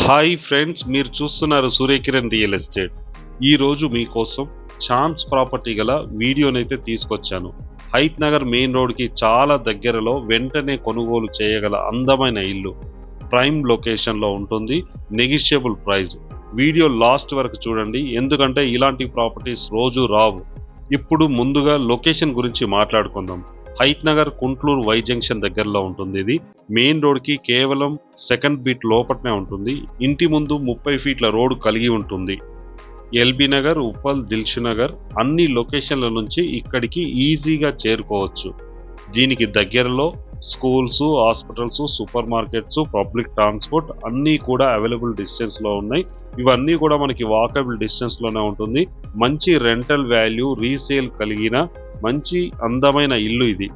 Hi friends, మీరు చూస్తున్నారు Surya Kiran real estate. ఈరోజు మీకోసం ఛాన్స్ ప్రాపర్టీ గల వీడియోనైతే తీసుకొచ్చాను. హైత్ నగర్ మెయిన్ రోడ్కి చాలా దగ్గరలో వెంటనే కొనుగోలు చేయగల అందమైన ఇల్లు. ప్రైమ్ లొకేషన్లో ఉంటుంది. Negotiable price. వీడియో లాస్ట్ వరకు చూడండి, ఎందుకంటే ఇలాంటి ప్రాపర్టీస్ రోజు రావు. ఇప్పుడు ముందుగా లొకేషన్ గురించి మాట్లాడుకుందాం. హైత్ నగర్ కుంట్లూరు వై జంక్షన్ దగ్గరలో ఉంటుంది. ఇది మెయిన్ రోడ్కి కేవలం సెకండ్ బీట్ లోపట్నే ఉంటుంది. ఇంటి ముందు 30 ఫీట్ల రోడ్డు కలిగి ఉంటుంది. ఎల్బీ నగర్, ఉప్పల్, దిల్షు నగర్ అన్ని లొకేషన్ల నుంచి ఇక్కడికి ఈజీగా చేరుకోవచ్చు. దీనికి దగ్గరలో schools, hospitals, super markets, public transport అన్నీ కూడా అవైలబుల్ డిస్టెన్స్లో ఉన్నాయి. ఇవన్నీ కూడా మనకి వాకబుల్ డిస్టెన్స్లోనే ఉంటుంది. మంచి రెంటల్ వాల్యూ, రీసేల్ కలిగిన మంచి అందమైన ఇల్లు ఇది.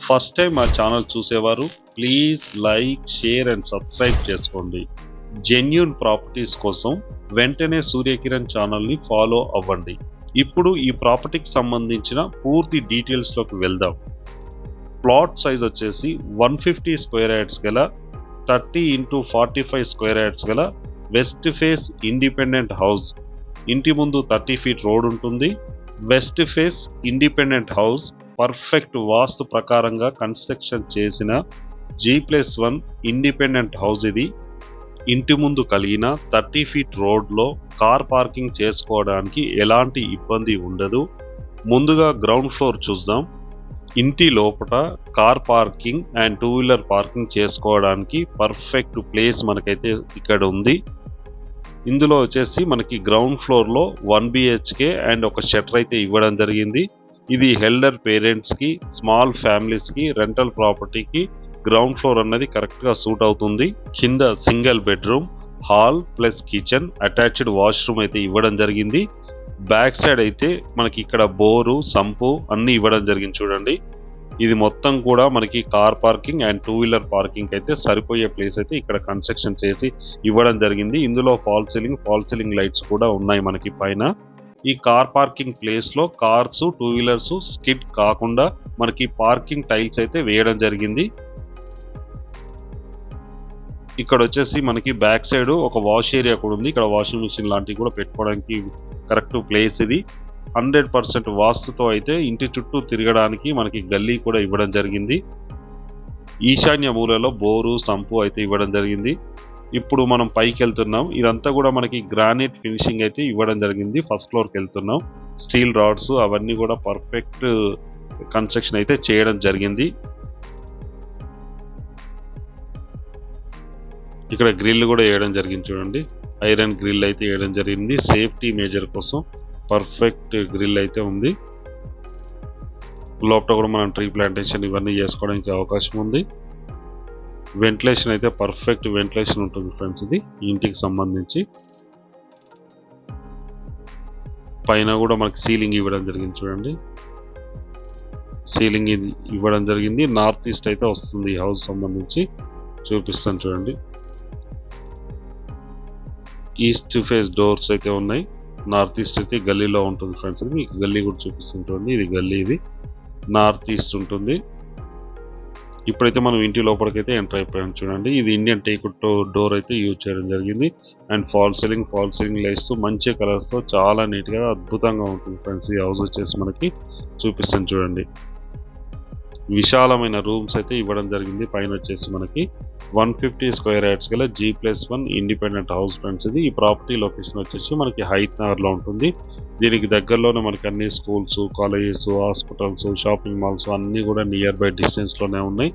ఫస్ట్ టైం మా ఛానల్ చూసేవారు please like, share and subscribe చేసుకోండి. జెన్యూన్ ప్రాపర్టీస్ కోసం వెంటనే సూర్యకిరణ్ ఛానల్ని ఫాలో అవ్వండి. ఇప్పుడు ఈ ప్రాపర్టీకి సంబంధించిన పూర్తి డీటెయిల్స్లోకి వెళ్దాం. ప్లాట్ సైజ్ వచ్చేసి 150 స్క్వేర్ యార్డ్స్ గల 30x45 స్క్వేర్ యార్డ్స్ గల వెస్ట్ ఫేస్ ఇండిపెండెంట్ హౌస్. ఇంటి ముందు 30 ఫీట్ రోడ్ ఉంటుంది. West face independent house perfect vastu ప్రకారంగా కన్స్ట్రక్షన్ చేసిన G+1 ఇండిపెండెంట్ హౌస్ ఇది. ఇంటి ముందు కలిగిన 30 ఫీట్ రోడ్లో కార్ పార్కింగ్ చేసుకోవడానికి ఎలాంటి ఇబ్బంది ఉండదు. ముందుగా గ్రౌండ్ ఫ్లోర్ చూద్దాం. ఇంటి లోపల car parking and 2 wheeler parking చేసుకోవడానికి పర్ఫెక్ట్ ప్లేస్ మనకైతే ఇక్కడ ఉంది. ఇందులో వచ్చేసి మనకి గ్రౌండ్ ఫ్లోర్లో 1 BHK అండ్ ఒక షట్టర్ అయితే ఇవ్వడం జరిగింది. ఇది హెల్డర్ పేరెంట్స్కి, స్మాల్ ఫ్యామిలీస్కి, రెంటల్ ప్రాపర్టీకి గ్రౌండ్ ఫ్లోర్ అన్నది కరెక్ట్గా సూట్ అవుతుంది. కింద single bedroom, hall plus kitchen, attached washroom అయితే ఇవ్వడం జరిగింది. బ్యాక్ సైడ్ అయితే మనకి ఇక్కడ బోరు, సంపు అన్నీ ఇవ్వడం జరిగింది. చూడండి, ఇది మొత్తం కూడా మనకి car parking and 2 wheeler parking అయితే సరిపోయే ప్లేస్ అయితే ఇక్కడ కన్స్ట్రక్షన్ చేసి ఇవ్వడం జరిగింది. ఇందులో ఫాల్ సీలింగ్ లైట్స్ కూడా ఉన్నాయి మనకి పైన. ఈ కార్ పార్కింగ్ ప్లేస్లో కార్స్, 2 వీలర్స్ స్కిడ్ కాకుండా మనకి పార్కింగ్ టైల్స్ అయితే వేయడం జరిగింది. ఇక్కడ వచ్చేసి మనకి బ్యాక్ సైడ్ ఒక వాష్ ఏరియా కూడా ఉంది. ఇక్కడ వాషింగ్ మిషన్ లాంటివి కూడా పెట్టుకోవడానికి కరెక్ట్ ప్లేస్ ఇది. 100% వాస్తుతో అయితే ఇంటి చుట్టూ తిరగడానికి మనకి గల్లీ కూడా ఇవ్వడం జరిగింది. ఈశాన్య మూలలో బోరు, సంపు అయితే ఇవ్వడం జరిగింది. ఇప్పుడు మనం పైకి వెళ్తున్నాం. ఇదంతా కూడా మనకి గ్రానైట్ ఫినిషింగ్ అయితే ఇవ్వడం జరిగింది. ఫస్ట్ ఫ్లోర్కి వెళ్తున్నాం. స్టీల్ రాడ్స్ అవన్నీ కూడా పర్ఫెక్ట్ కన్స్ట్రక్షన్ అయితే చేయడం జరిగింది. ఇక్కడ గ్రిల్ కూడా వేయడం జరిగింది. చూడండి, ఐరన్ గ్రిల్ అయితే వేయడం జరిగింది. సేఫ్టీ మేజర్ కోసం పర్ఫెక్ట్ గ్రిల్ అయితే ఉంది. లోపల కూడా మనం ట్రీ ప్లాంటేషన్ ఇవన్నీ చేసుకోవడానికి అవకాశం ఉంది. వెంటిలేషన్ అయితే పర్ఫెక్ట్ వెంటిలేషన్ ఉంటుంది ఫ్రెండ్స్. ఇది ఇంటికి సంబంధించి పైన కూడా మనకి సీలింగ్ ఇవ్వడం జరిగింది. చూడండి, సీలింగ్ ఇవ్వడం జరిగింది. నార్త్ ఈస్ట్ అయితే వస్తుంది ఈ హౌస్ సంబంధించి. చూపిస్తాను చూడండి. ఈస్ట్ ఫేస్ డోర్స్ అయితే ఉన్నాయి. నార్త్ ఈస్ట్ అయితే గల్లీలో ఉంటుంది ఫ్రెండ్స్. మీకు గల్లీ కూడా చూపిస్తుంటుంది. ఇది గల్లీ, ఇది నార్త్ ఈస్ట్ ఉంటుంది. ఇప్పుడైతే మనం ఇంటి లోపలికైతే ఎంటర్ అయిపోయాం. చూడండి, ఇది ఇండియన్ టేక్వుడ్ డోర్ అయితే యూజ్ చేయడం జరిగింది. అండ్ ఫాల్ సీలింగ్ లైట్స్ మంచి కలర్స్తో చాలా నీట్గా అద్భుతంగా ఉంటుంది ఫ్రెండ్స్. ఈ హౌస్ వచ్చేసి మనకి చూపిస్తాను చూడండి. విశాలమైన రూమ్స్ అయితే ఇవ్వడం జరిగింది. పైన వచ్చేసి మనకి 150 స్క్వేర్ యార్డ్స్ గల G+1 ఇండిపెండెంట్ హౌస్ ఫ్రెండ్స్. ఇది ఈ ప్రాపర్టీ లొకేషన్ వచ్చేసి మనకి హైత్ నగర్లో ఉంటుంది. దీనికి దగ్గరలోనే మనకి అన్ని schools, colleges, hospitals, shopping malls అన్నీ కూడా నియర్ బై డిస్టెన్స్లోనే ఉన్నాయి.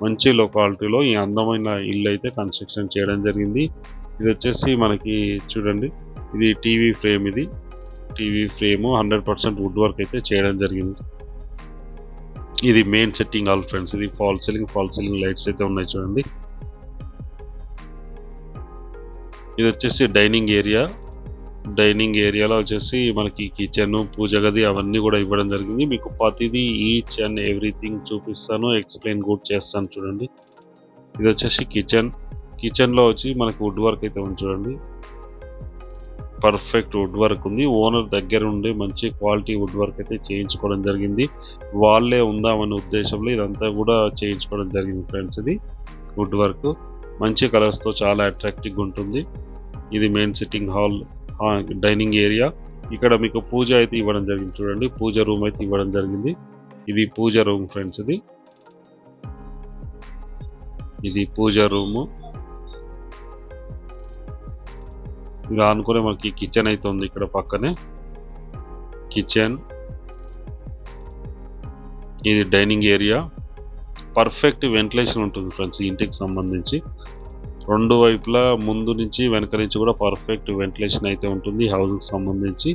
మంచి లొకాలిటీలో ఈ అందమైన ఇల్లు అయితే కన్స్ట్రక్షన్ చేయడం జరిగింది. ఇది వచ్చేసి మనకి చూడండి, ఇది టీవీ ఫ్రేమ్. ఇది టీవీ ఫ్రేమ్ 100% వుడ్ వర్క్ అయితే చేయడం జరిగింది. ఇది మెయిన్ సెట్టింగ్ హాల్ ఫ్రెండ్స్. ఇది ఫాల్ సీలింగ్ లైట్స్ అయితే ఉన్నాయి. చూడండి, ఇది వచ్చేసి డైనింగ్ ఏరియాలో వచ్చేసి మనకి కిచెన్, పూజ గది అవన్నీ కూడా ఇవ్వడం జరిగింది. మీకు ప్రతిదీ ఈచ్ అండ్ ఎవ్రీథింగ్ చూపిస్తాను, ఎక్స్ప్లెయిన్ కూడా చేస్తాను. చూడండి, ఇది వచ్చేసి కిచెన్లో వచ్చి మనకి వుడ్ వర్క్ అయితే ఉంది. చూడండి, పర్ఫెక్ట్ వుడ్ వర్క్ ఉంది. ఓనర్ దగ్గర ఉండి మంచి క్వాలిటీ వుడ్ వర్క్ అయితే చేయించుకోవడం జరిగింది. వాళ్ళే ఉందామనే ఉద్దేశంలో ఇదంతా కూడా చేయించుకోవడం జరిగింది ఫ్రెండ్స్. ఇది వుడ్ వర్క్. మంచి కలర్స్తో చాలా అట్రాక్టివ్గా ఉంటుంది. ఇది main sitting hall, dining area. ఇక్కడ మీకు పూజ అయితే ఇవ్వడం జరిగింది చూడండి, పూజ రూమ్ అయితే ఇవ్వడం జరిగింది. ఇది పూజ రూమ్ ఫ్రెండ్స్. ఇది పూజ రూము. ఇలా అనుకునే మనకి కిచెన్ అయితే ఉంది ఇక్కడ పక్కనే. కిచెన్, ఇది డైనింగ్ ఏరియా. పర్ఫెక్ట్ వెంటిలేషన్ ఉంటుంది ఫ్రెండ్స్ ఈ ఇంటికి సంబంధించి. రెండు వైపులా ముందు నుంచి వెనక నుంచి కూడా పర్ఫెక్ట్ వెంటిలేషన్ అయితే ఉంటుంది ఈ హౌస్కి సంబంధించి.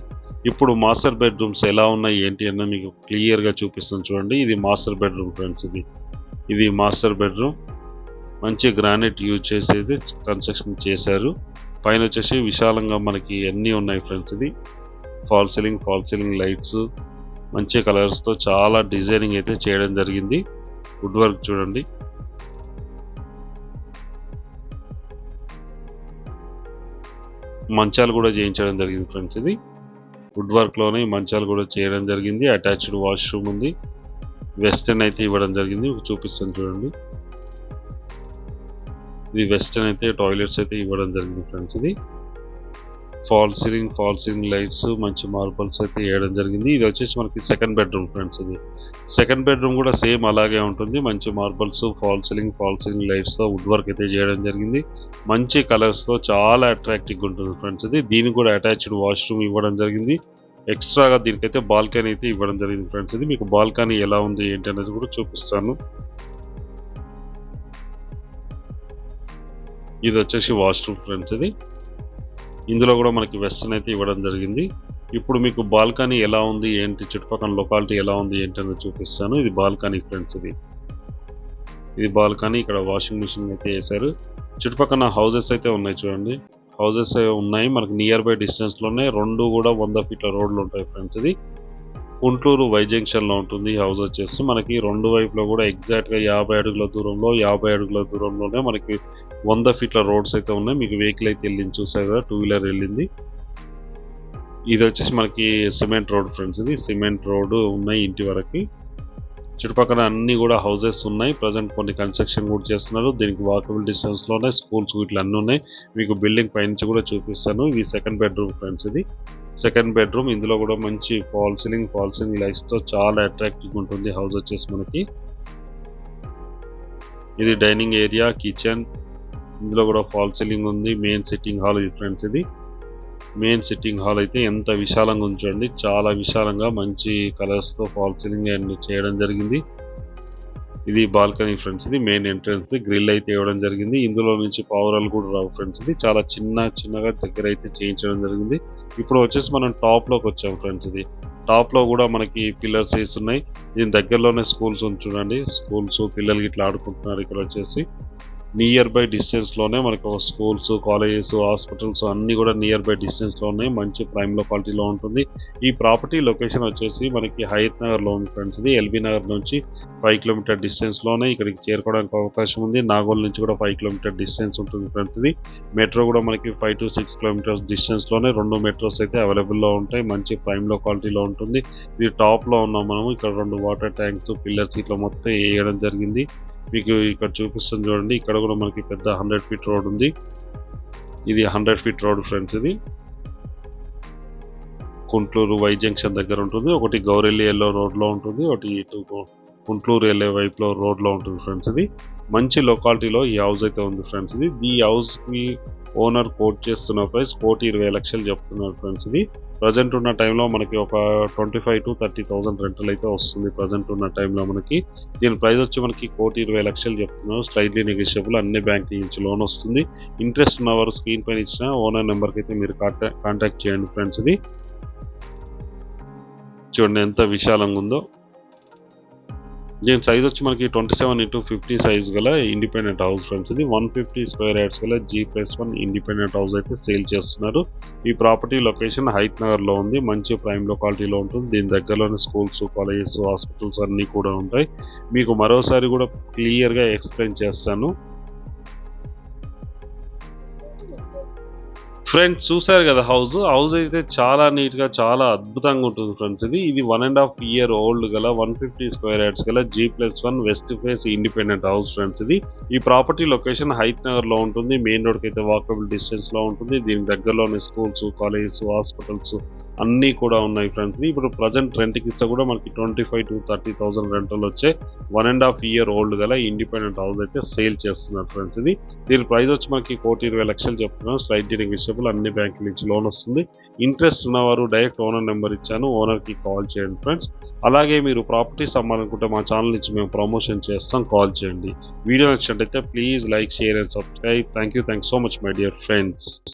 ఇప్పుడు మాస్టర్ బెడ్రూమ్స్ ఎలా ఉన్నాయి ఏంటి అన్న మీకు క్లియర్గా చూపిస్తాను చూడండి. ఇది మాస్టర్ బెడ్రూమ్ ఫ్రెండ్స్. ఇది మాస్టర్ బెడ్రూమ్. మంచి గ్రానైట్ యూజ్ చేసేది కన్స్ట్రక్షన్ చేశారు. పైన వచ్చేసి విశాలంగా మనకి అన్నీ ఉన్నాయి ఫ్రెండ్స్. ఇది ఫాల్ సీలింగ్ లైట్స్, మంచి కలర్స్తో చాలా డిజైనింగ్ అయితే చేయడం జరిగింది. వుడ్ వర్క్ చూడండి. మంచాలు కూడా చేయించడం జరిగింది ఫ్రెండ్స్. ఇది వుడ్ వర్క్లోనే మంచాలు కూడా చేయడం జరిగింది. అటాచ్డ్ వాష్రూమ్ ఉంది. వెస్టర్న్ అయితే ఇవ్వడం జరిగింది, చూపిస్తాను చూడండి. ఇది వెస్టర్న్ అయితే టాయిలెట్స్ అయితే ఇవ్వడం జరిగింది ఫ్రెండ్స్. ఇది ఫాల్ సీలింగ్ లైట్స్, మంచి మార్బల్స్ అయితే వేయడం జరిగింది. ఇది వచ్చేసి మనకి సెకండ్ బెడ్రూమ్ ఫ్రెండ్స్. ఇది సెకండ్ బెడ్రూమ్ కూడా సేమ్ అలాగే ఉంటుంది. మంచి మార్బల్స్, ఫాల్ సీలింగ్ లైట్స్తో వుడ్ వర్క్ అయితే చేయడం జరిగింది. మంచి కలర్స్తో చాలా అట్రాక్టివ్గా ఉంటుంది ఫ్రెండ్స్. ఇది దీనికి కూడా అటాచ్డ్ వాష్రూమ్ ఇవ్వడం జరిగింది. ఎక్స్ట్రాగా దీనికైతే బాల్కనీ అయితే ఇవ్వడం జరిగింది ఫ్రెండ్స్. ఇది మీకు బాల్కనీ ఎలా ఉంది ఏంటి అనేది కూడా చూపిస్తాను. ఇది వచ్చేసి వాష్రూమ్ ఫ్రెండ్స్. ఇది ఇందులో కూడా మనకి వెస్టర్న్ అయితే ఇవ్వడం జరిగింది. ఇప్పుడు మీకు బాల్కనీ ఎలా ఉంది ఏంటి, చుట్టుపక్కల లొకాలిటీ ఎలా ఉంది ఏంటి అనేది చూపిస్తాను. ఇది బాల్కనీ ఫ్రెండ్స్. ఇది బాల్కనీ. ఇక్కడ వాషింగ్ మిషన్ అయితే వేశారు. చుట్టుపక్కల హౌసెస్ అయితే ఉన్నాయి చూడండి. హౌసెస్ ఉన్నాయి మనకి నియర్ బై డిస్టెన్స్లోనే. రెండు కూడా 100 ఫీట్ల రోడ్లు ఉంటాయి ఫ్రెండ్స్. ఇది గుంటూరు వై జంక్షన్లో ఉంటుంది ఈ హౌస్ వచ్చేసి. మనకి రెండు వైపులో కూడా ఎగ్జాక్ట్గా 50 అడుగుల దూరంలో, 50 అడుగుల దూరంలోనే మనకి 100 ఫీట్ల రోడ్స్ అయితే ఉన్నాయి. మీకు వెహికల్ అయితే వెళ్ళింది చూసారు కదా, 2 వీలర్ వెళ్ళింది. ఇది వచ్చేసి మనకి సిమెంట్ రోడ్ ఫ్రెండ్స్. ఇది సిమెంట్ రోడ్ ఉన్నాయి ఇంటి వరకు. చుట్టుపక్కల అన్నీ కూడా హౌసెస్ ఉన్నాయి. ప్రజెంట్ కొన్ని కన్స్ట్రక్షన్ కూడా చేస్తున్నారు. దీనికి వాకబుల్ డిస్టెన్స్లోనే స్కూల్స్ ఇట్లా అన్నీ ఉన్నాయి. మీకు బిల్డింగ్ పైనుంచి కూడా చూపిస్తాను. ఇది సెకండ్ బెడ్రూమ్ ఫ్రెండ్స్. ఇది సెకండ్ బెడ్రూమ్. ఇందులో కూడా మంచి ఫాల్ సీలింగ్ లైట్స్తో చాలా అట్రాక్టివ్గా ఉంటుంది హౌస్ వచ్చేసి మనకి. ఇది డైనింగ్ ఏరియా, కిచెన్. ఇందులో కూడా ఫాల్ సీలింగ్ ఉంది. మెయిన్ సిట్టింగ్ హాల్ ఇది ఫ్రెండ్స్. ఇది మెయిన్ సిట్టింగ్ హాల్ అయితే ఎంత విశాలంగా ఉంచండి, చాలా విశాలంగా మంచి కలర్స్తో ఫాల్ సీలింగ్ అండ్ చేయడం జరిగింది. ఇది బాల్కనీ ఫ్రెండ్స్. ఇది మెయిన్ ఎంట్రన్స్. గ్రిల్ అయితే ఇవ్వడం జరిగింది. ఇందులో నుంచి పావురాలు కూడా రావు ఫ్రెండ్స్. ఇది చాలా చిన్నగా దగ్గర అయితే చేయించడం జరిగింది. ఇప్పుడు వచ్చేసి మనం టాప్లోకి వచ్చాం ఫ్రెండ్స్. ఇది టాప్లో కూడా మనకి పిల్లర్స్ వేసి ఉన్నాయి. దీని దగ్గరలోనే స్కూల్స్ ఉంది చూడండి. స్కూల్స్, పిల్లలకి ఇట్లా ఆడుకుంటున్నారు. ఇక్కడ వచ్చేసి నియర్ బై డిస్టెన్స్లోనే మనకు స్కూల్స్, కాలేజెస్, హాస్పిటల్స్ అన్నీ కూడా నియర్ బై డిస్టెన్స్లో ఉన్నాయి. మంచి ప్రైమ్ లొకాలిటీలో ఉంటుంది. ఈ ప్రాపర్టీ లొకేషన్ వచ్చేసి మనకి హయత్ నగర్లో ఉంది ఫ్రెండ్స్. ఇది ఎల్బీ నగర్ నుంచి 5 కిలోమీటర్ డిస్టెన్స్లోనే ఇక్కడికి చేరుకోవడానికి అవకాశం ఉంది. నాగోల్ నుంచి కూడా 5 కిలోమీటర్ డిస్టెన్స్ ఉంటుంది ఫ్రెండ్స్. ఇది మెట్రో కూడా మనకి 5 to 6 కిలోమీటర్స్ డిస్టెన్స్లోనే 2 మెట్రోస్ అయితే అవైలబుల్లో ఉంటాయి. మంచి ప్రైమ్ లొకాలిటీలో ఉంటుంది. ఇది టాప్లో ఉన్నాం మనము. ఇక్కడ 2 వాటర్ ట్యాంక్స్, పిల్లర్స్ ఇట్లా మొత్తం వేయడం జరిగింది. మీకు ఇక్కడ చూపిస్తాను చూడండి. ఇక్కడ కూడా మనకి పెద్ద 100 ఫీట్ రోడ్ ఉంది. ఇది 100 ఫీట్ రోడ్ ఫ్రెండ్స్. ఇది గుంటూరు వై జంక్షన్ దగ్గర ఉంటుంది. ఒకటి గౌరెల్లి ఎల్లో రోడ్లో ఉంటుంది, ఒకటి ఇటు గుంటూరు వెళ్ళే వైపులో రోడ్లో ఉంటుంది ఫ్రెండ్స్. ఇది మంచి లొకాలిటీలో ఈ హౌస్ అయితే ఉంది ఫ్రెండ్స్. ఇది ఈ హౌస్కి ఓనర్ కోట్ చేస్తున్న ప్రైస్ 1,20,00,000 చెప్తున్నారు ఫ్రెండ్స్. ఇది ప్రజెంట్ ఉన్న టైంలో మనకి ఒక 25,000 to 30,000 రెంటల్ అయితే వస్తుంది ప్రజెంట్ ఉన్న టైంలో మనకి. దీని ప్రైస్ వచ్చి మనకి 1,20,00,000 చెప్తున్నారు. Slightly negotiable. అన్ని బ్యాంక్ నుంచి లోన్ వస్తుంది. ఇంట్రెస్ట్ ఉన్నవారు స్క్రీన్ పైన ఇచ్చిన ఓనర్ నెంబర్కి అయితే మీరు కాంటాక్ట్ చేయండి ఫ్రెండ్స్. ఇది చూడండి ఎంత విశాలంగా ఉందో. దీని సైజ్ వచ్చి మనకి 27x50 సైజ్ గల ఇండిపెండెంట్ హౌస్ ఫ్రెండ్స్. ఇది 150 స్క్వేర్ యార్డ్స్ గల G+1 ఇండిపెండెంట్ హౌస్ అయితే సేల్ చేస్తున్నారు. ఈ ప్రాపర్టీ లొకేషన్ హయత్ నగర్లో ఉంది. మంచి ప్రైమ్ లొకాలిటీలో ఉంటుంది. దీని దగ్గరలోనే స్కూల్స్, కాలేజెస్, హాస్పిటల్స్ అన్నీ కూడా ఉంటాయి. మీకు మరోసారి కూడా క్లియర్గా ఎక్స్ప్లెయిన్ చేస్తాను. ఫ్రెండ్స్ చూసారు కదా హౌస్ అయితే చాలా నీట్‌గా చాలా అద్భుతంగా ఉంటుంది ఫ్రెండ్స్ ఇది 1½ ఇయర్ ఓల్డ్ గల 150 స్క్వేర్ యార్డ్స్ గల G+1 west face independent house friends ఇది. ఈ ప్రాపర్టీ లొకేషన్ హైత్ నగర్‌లో ఉంటుంది. మెయిన్ రోడ్‌కి అయితే వాకబుల్ డిస్టెన్స్‌లో ఉంటుంది. దీనికి దగ్గరలోనే స్కూల్స్, కాలేజెస్, హాస్పిటల్స్ అన్నీ కూడా ఉన్నాయి ఫ్రెండ్స్. ఇప్పుడు ప్రజెంట్ రెంట్‌కి ఇస్తే కూడా మనకి 25,000-30,000 రెంటల్ వచ్చే 1½ ఇయర్ ఓల్డ్ గల ఇండిపెండెంట్ హౌస్ అయితే సేల్ చేస్తున్నారు ఫ్రెండ్స్ ఇది. దీని ప్రైస్ వచ్చి మనకి 1,20,00,000 చెప్తున్నాం. స్లైట్లీ నెగోషియబుల్, అన్ని బ్యాంకుల నుంచి లోన్ వస్తుంది. ఇంట్రెస్ట్ ఉన్నవారు డైరెక్ట్ ఓనర్ నెంబర్ ఇచ్చాను, ఓనర్‌కి కాల్ చేయండి ఫ్రెండ్స్. అలాగే మీరు ప్రాపర్టీస్ అమ్మాలనుకుంటే మా ఛానల్ నుంచి మేము ప్రమోషన్ చేస్తాం, కాల్ చేయండి. వీడియో నచ్చినట్టయితే please like, share and subscribe. Thanks so much my dear friends.